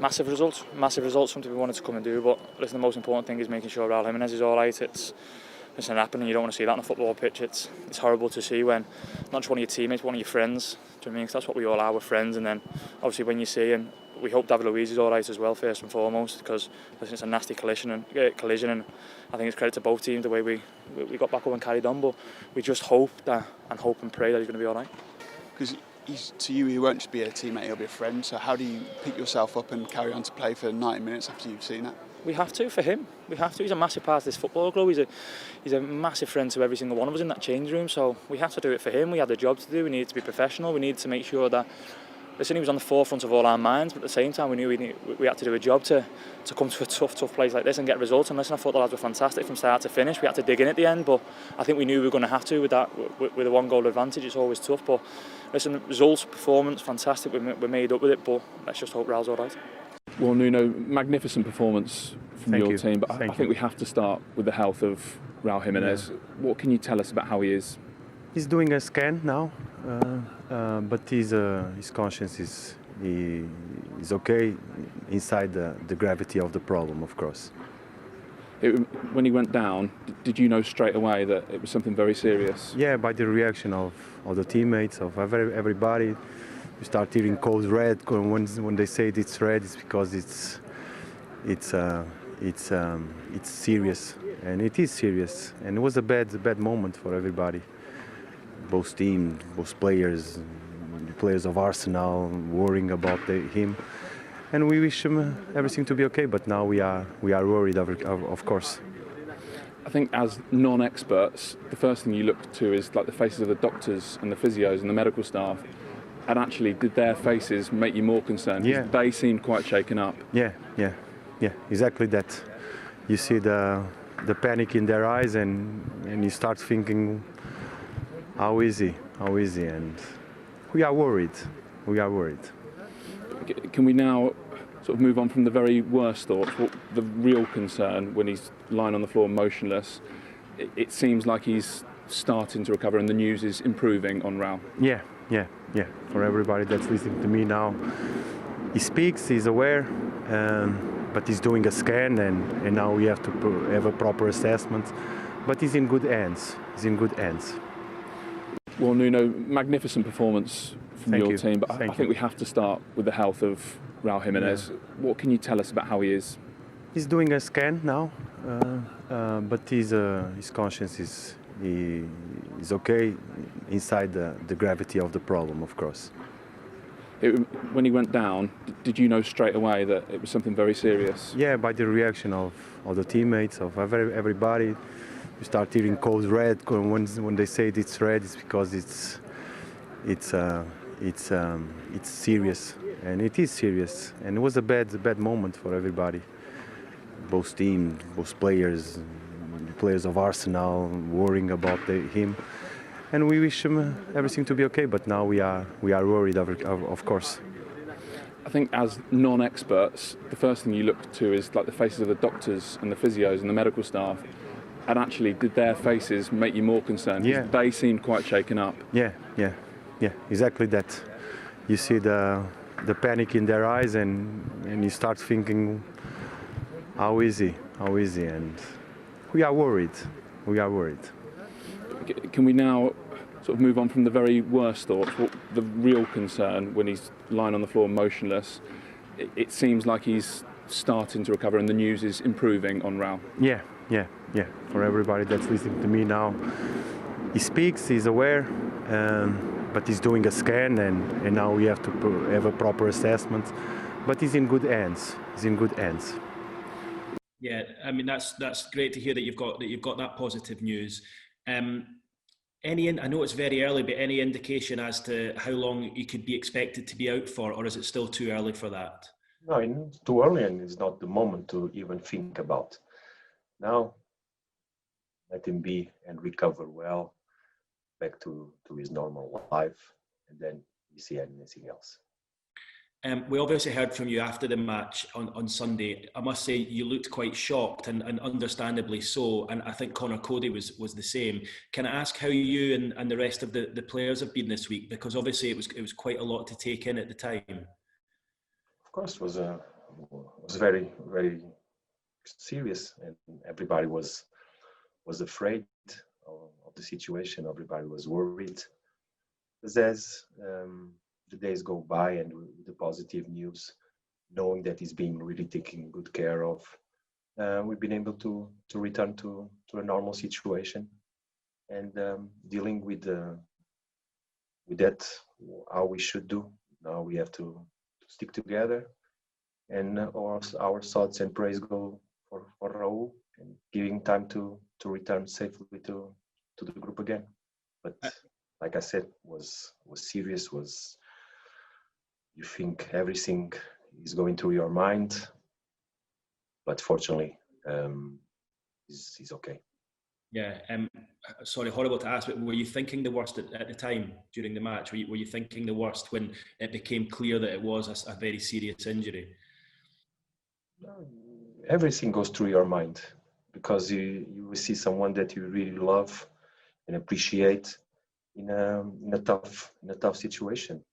Massive results, something we wanted to come and do, but listen, the most important thing is making sure Raúl Jiménez is alright. It's going to happen and you don't want to see that on a football pitch. It's horrible to see when not just one of your teammates, one of your friends, do you know what I mean? 'Cause that's what we all are, we're friends, and then obviously when you see, and we hope David Luiz is alright as well, first and foremost, because listen, it's a nasty collision, and I think it's credit to both teams the way we got back up and carried on, but we just hope and pray that he's going to be alright. Because to you, he won't just be a teammate, he'll be a friend. So how do you pick yourself up and carry on to play for 90 minutes after you've seen that? We have to, for him. We have to. He's a massive part of this football club. He's a massive friend to every single one of us in that change room. So we have to do it for him. We had a job to do. We needed to be professional. We needed to make sure that, listen, he was on the forefront of all our minds, but at the same time we knew we had to do a job to come to a tough place like this and get results. And listen, I thought the lads were fantastic from start to finish. We had to dig in at the end, but I think we knew we were going to have to with a one-goal advantage. It's always tough, but listen, results, performance, fantastic. We're made up with it, but let's just hope Raúl's all right. Well, Nuno, magnificent performance from your team, but I think we have to start with the health of Raúl Jiménez. Yeah. What can you tell us about how he is? He's doing a scan now, but his conscience is okay inside the gravity of the problem, of course. When he went down, did you know straight away that it was something very serious? Yeah, by the reaction of the teammates, of everybody. You start hearing codes red. When they say it's red, it's because it's serious, and it is serious. And it was a bad moment for everybody, both teams, both players, the players of Arsenal worrying about him. And we wish him everything to be okay. But now we are worried, of course. I think as non-experts, the first thing you look to is like the faces of the doctors and the physios and the medical staff. And actually, did their faces make you more concerned? Yeah. They seemed quite shaken up. Yeah, exactly that. You see the panic in their eyes, and you start thinking, how is he? And we are worried. Can we now sort of move on from the very worst thoughts? What the real concern when he's lying on the floor motionless? It seems like he's starting to recover, and the news is improving on Raúl. Yeah. For everybody that's listening to me now, he speaks, he's aware, but he's doing a scan, and now we have to have a proper assessment. But he's in good hands. Well, Nuno, magnificent performance from your team, but I think we have to start with the health of Raúl Jiménez. Yeah. What can you tell us about how he is? He's doing a scan now, but his conscience is okay inside the gravity of the problem, of course. When he went down, did you know straight away that it was something very serious? Yeah, by the reaction of the teammates, of everybody. You start hearing codes red. When they say it's red, it's because it's serious, and it is serious. And it was a bad moment for everybody, both teams, both players, the players of Arsenal worrying about him. And we wish him everything to be okay, but now we are worried, of course. I think as non-experts, the first thing you look to is like the faces of the doctors and the physios and the medical staff. And actually, did their faces make you more concerned? Yeah. They seemed quite shaken up. Yeah, exactly that. You see the panic in their eyes, and you start thinking, how is he? And we are worried. Can we now sort of move on from the very worst thoughts? What the real concern when he's lying on the floor motionless? It seems like he's starting to recover, and the news is improving on Raúl. Yeah. For everybody that's listening to me now, he speaks, he's aware, but he's doing a scan, and now we have to have a proper assessment. But he's in good hands. Yeah, I mean that's great to hear that you've got that positive news. I know it's very early, but any indication as to how long he could be expected to be out for, or is it still too early for that? No, it's too early, and it's not the moment to even think about. Now, let him be and recover well, back to his normal life, and then we see anything else. We obviously heard from you after the match on Sunday. I must say you looked quite shocked, and understandably so. And I think Conor Coady was the same. Can I ask how you and the rest of the players have been this week? Because obviously it was quite a lot to take in at the time. Of course, it was a was very, very serious, and everybody was afraid of the situation. Everybody was worried. But as the days go by, and with the positive news, knowing that he's being really taken good care of, we've been able to return to a normal situation, and dealing with that, how we should do. Now we have to stick together, and our thoughts and praise go for Raúl, and giving time to return safely to the group again. But like I said, was serious. You think everything is going through your mind, but fortunately, he's okay. Yeah. Sorry, horrible to ask, but were you thinking the worst at the time during the match? Were you thinking the worst when it became clear that it was a very serious injury? Everything goes through your mind, because you will see someone that you really love and appreciate in a tough situation.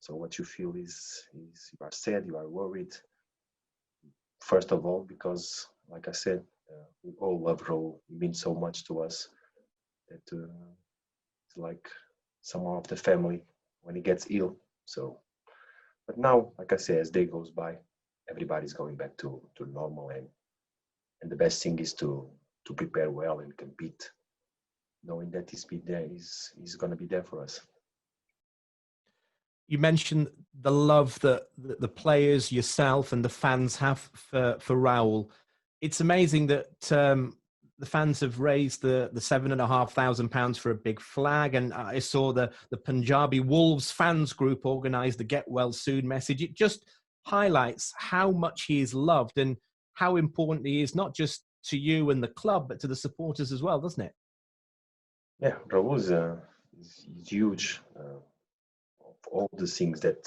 So what you feel is you are sad, you are worried. First of all, because like I said, we all love Raúl. He means so much to us that it's like someone of the family when he gets ill. So, but now, like I say, as day goes by, everybody's going back to normal, and the best thing is to prepare well and compete, knowing that he's going to be there for us. You mentioned the love that the players, yourself, and the fans have for Raúl. It's amazing that the fans have raised the £7,500 for a big flag, and I saw the Punjabi Wolves fans group organised the "Get Well Soon" message. It just highlights how much he is loved and how important he is, not just to you and the club, but to the supporters as well, doesn't it? Yeah, Raúl is huge. All the things that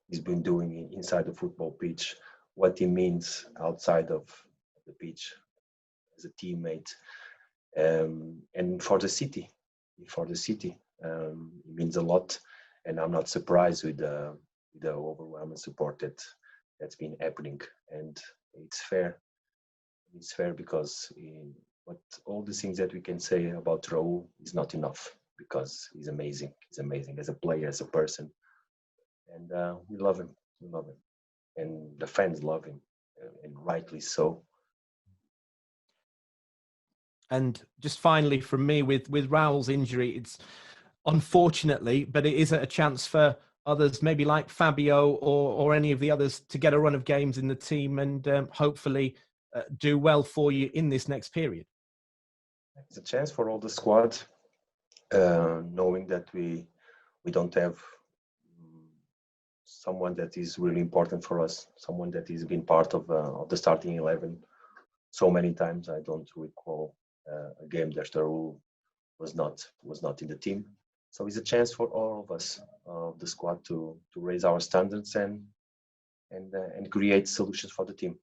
he's been doing inside the football pitch, what he means outside of the pitch as a teammate, and for the city, it means a lot. And I'm not surprised with the overwhelming support that's been happening, and it's fair. It's fair because but all the things that we can say about Raúl is not enough, because he's amazing. He's amazing as a player, as a person, and we love him. And the fans love him, and rightly so. And just finally from me, with Raúl's injury, it's unfortunately, but it is a chance for others, maybe like Fabio or any of the others, to get a run of games in the team and hopefully do well for you in this next period. It's a chance for all the squad, knowing that we don't have someone that is really important for us, someone that has been part of the starting 11 so many times. I don't recall a game that Raúl was not in the team. So it's a chance for all of us of the squad to raise our standards and create solutions for the team.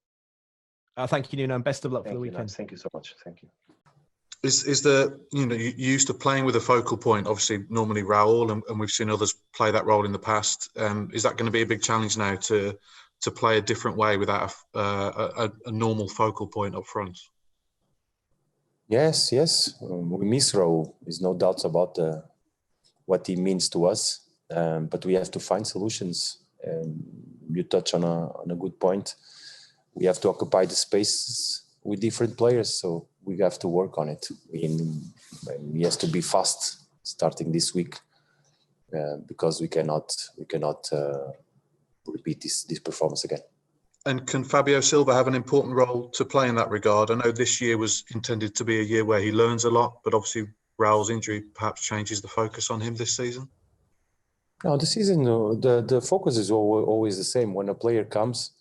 Thank you, Nuno, and best of luck for the weekend. Thank you so much. Thank you. Is there, you used to playing with a focal point, obviously normally Raúl, and we've seen others play that role in the past. Is that going to be a big challenge now to play a different way without a normal focal point up front? Yes. We miss Raúl. There's no doubts about what he means to us, but we have to find solutions. You touch on a good point. We have to occupy the spaces with different players, so we have to work on it. He has to be fast starting this week, because we cannot repeat this performance again. And can Fabio Silva have an important role to play in that regard? I know this year was intended to be a year where he learns a lot, but obviously Raúl's injury perhaps changes the focus on him this season. No, the season, the focus is always the same. When a player comes,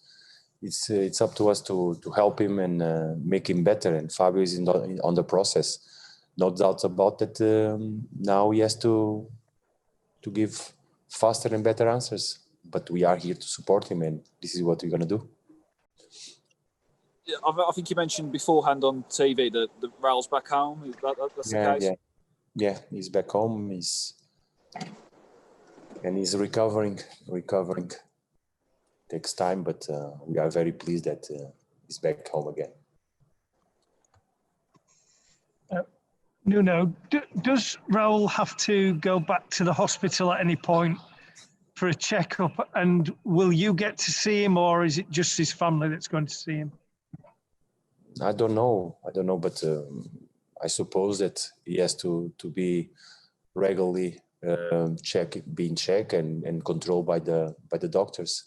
it's up to us to help him and make him better. And Fabio is on the process. No doubts about that. Now he has to give faster and better answers. But we are here to support him, and this is what we're going to do. Yeah, I think you mentioned beforehand on TV that Raúl's back home. That's the case? Yeah, he's back home. He's recovering. takes time, but we are very pleased that he's back home again. Nuno, does Raúl have to go back to the hospital at any point for a checkup, and will you get to see him, or is it just his family that's going to see him? I don't know, but I suppose that he has to be regularly being checked and controlled by the doctors.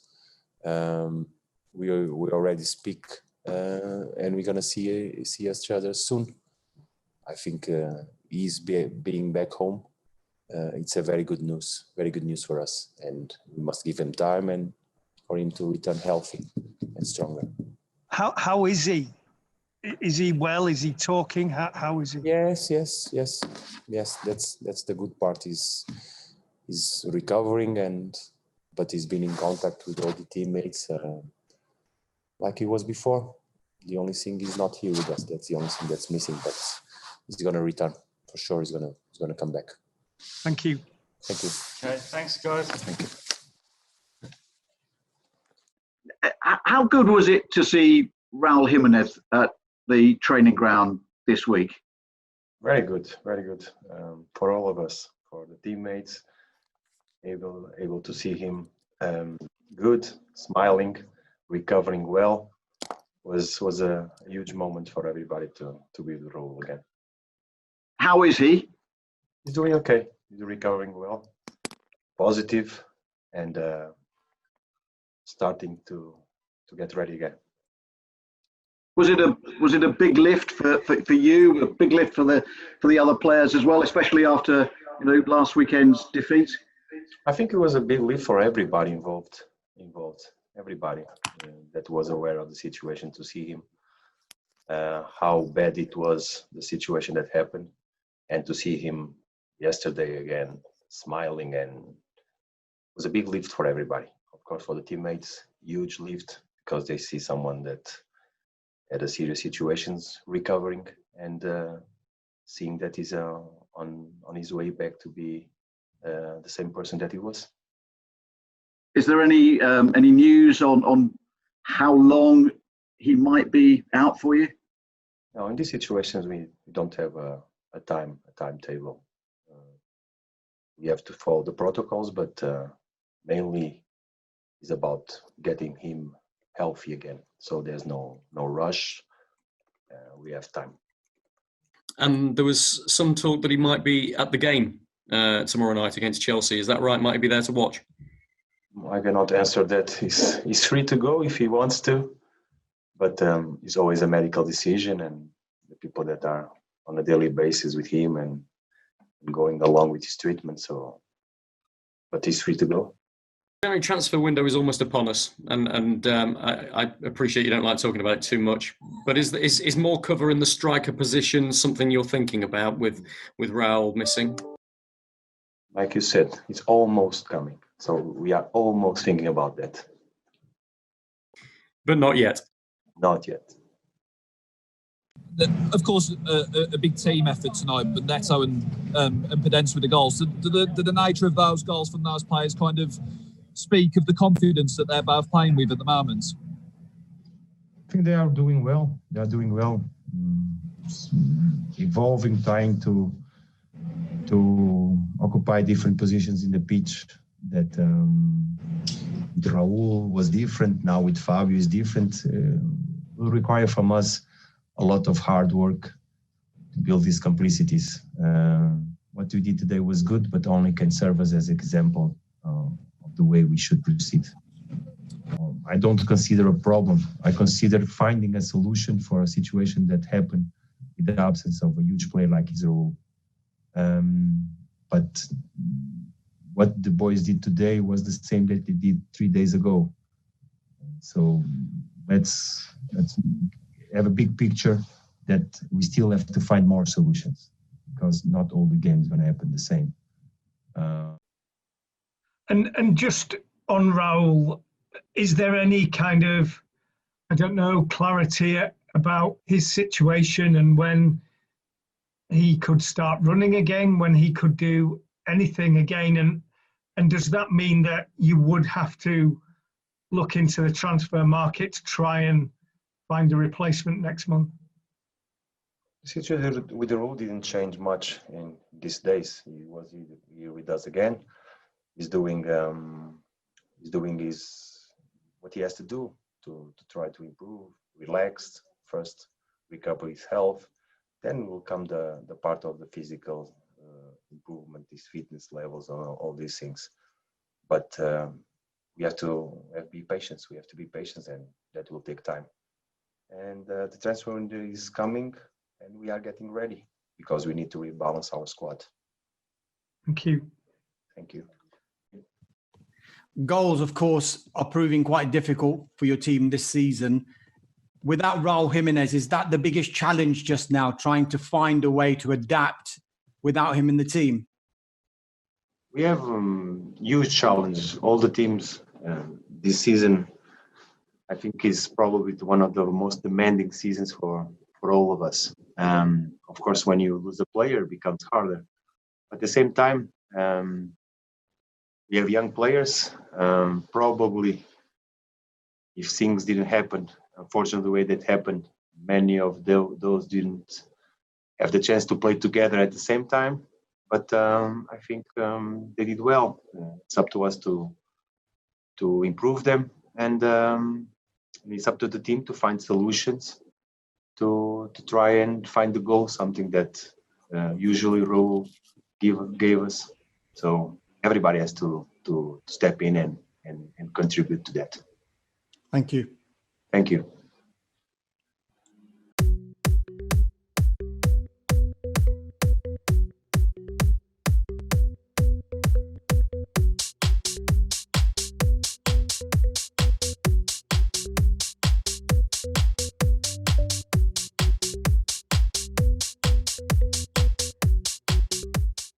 We already speak, and we're gonna see each other soon. I think he's being back home. It's a very good news for us, and we must give him time and for him to return healthy and stronger. How is he? Is he well? Is he talking? How is he? Yes. That's the good part. He's recovering, but he's been in contact with all the teammates like he was before. The only thing is not here with us. That's the only thing that's missing. But he's gonna return for sure. He's gonna come back. Thank you. Thank you. Okay, thanks, guys. Thank you. How good was it to see Raúl Jiménez at the training ground this week? Very good. For all of us, for the teammates, able to see him good, smiling, recovering well, was a huge moment for everybody to be with Raúl again. How is he? He's doing okay. He's recovering well, positive, and starting to get ready again. Was it a big lift for you? A big lift for the other players as well, especially after last weekend's defeat? I think it was a big lift for everybody involved. Everybody that was aware of the situation, to see him, how bad it was, the situation that happened, and to see him yesterday again smiling, and it was a big lift for everybody. Of course, for the teammates, huge lift, because they see someone that had a serious situations recovering, and seeing that he's on his way back to be the same person that he was. Is there any news on how long he might be out for you? No, in these situations we don't have a timetable. We have to follow the protocols, but mainly it's about getting him healthy again. So there's no rush. We have time. And there was some talk that he might be at the game tomorrow night against Chelsea. Is that right? Might he be there to watch? I cannot answer that. He's free to go if he wants to, but it's always a medical decision, and the people that are on a daily basis with him and going along with his treatment. So, but he's free to go. The transfer window is almost upon us, and I appreciate you don't like talking about it too much. But is more cover in the striker position something you're thinking about with Raúl missing? Like you said, it's almost coming. So we are almost thinking about that. But not yet. Not yet. Of course, a big team effort tonight, but Neto and Podence with the goals. So do the nature of those goals from those players kind of speak of the confidence that they're both playing with at the moment? I think they are doing well. Evolving, trying to occupy different positions in the pitch. That with Raúl was different. Now with Fabio is different. Will require from us a lot of hard work to build these complicities. What we did today was good, but only can serve us as example of the way we should proceed. I don't consider a problem. I consider finding a solution for a situation that happened in the absence of a huge player like Raúl. But what the boys did today was the same that they did 3 days ago. So let's have a big picture that we still have to find more solutions, because not all the games going to happen the same. And just on Raúl, is there any kind of, clarity about his situation and when he could start running again, when he could do anything again? And does that mean that you would have to look into the transfer market to try and find a replacement next month? The situation with Raúl didn't change much in these days. He was here with us again. He's doing what he has to do to try to improve, relaxed, first recover his health, then will come the part of the physical improvement, his fitness levels, all these things. But we have to be patient. We have to be patient, and that will take time. And the transfer window is coming, and we are getting ready because we need to rebalance our squad. Thank you. Thank you. Goals, of course, are proving quite difficult for your team this season. Without Raúl Jiménez, is that the biggest challenge just now, trying to find a way to adapt without him in the team? We have huge challenges. All the teams this season, I think, is probably one of the most demanding seasons for all of us. Of course, when you lose a player, it becomes harder. At the same time, we have young players. Probably, if things didn't happen, unfortunately, the way that happened, many of those didn't have the chance to play together at the same time. But I think they did well. It's up to us to improve them, and it's up to the team to find solutions to try and find the goal, something that usually Raúl gave us. So everybody has to step in and contribute to that. Thank you. Thank you.